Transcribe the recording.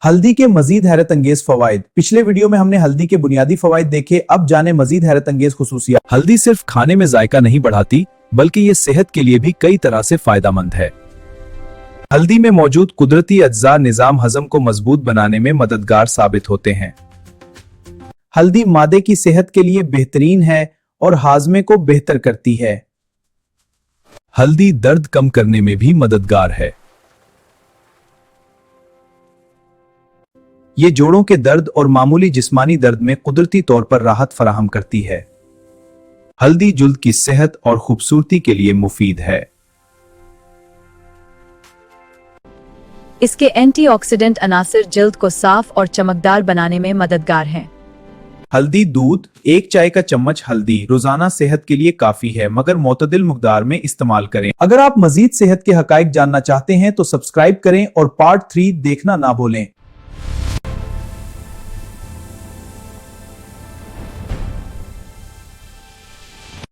हल्दी के मजीद हैरत अंगेज फवाइद। पिछले वीडियो में हमने हल्दी के बुनियादी फवाइद देखे, अब जाने मजीद हैरत अंगेज खुसूसियात। हल्दी सिर्फ खाने में जायका नहीं बढ़ाती, बल्कि ये सेहत के लिए भी कई तरह से फायदेमंद है। हल्दी में मौजूद कुदरती अज्जा निजाम हजम को मजबूत बनाने में मददगार साबित होते हैं। हल्दी मादे की सेहत के लिए बेहतरीन है और हाजमे को बेहतर करती है। हल्दी दर्द कम करने में भी मददगार है। ये जोड़ों के दर्द और मामूली जिस्मानी दर्द में कुदरती तौर पर राहत फराहम करती है। हल्दी जुल्द की सेहत और खूबसूरती के लिए मुफीद है। इसके एंटीऑक्सीडेंट अनासर जल्द को साफ और चमकदार बनाने में मददगार हैं। हल्दी दूध, एक चाय का चम्मच हल्दी रोजाना सेहत के लिए काफी है, मगर मोतदिल मकदार में इस्तेमाल करें। अगर आप मजीद सेहत के हकाइक जानना चाहते हैं तो सब्सक्राइब करें और पार्ट 3 देखना ना भूलें।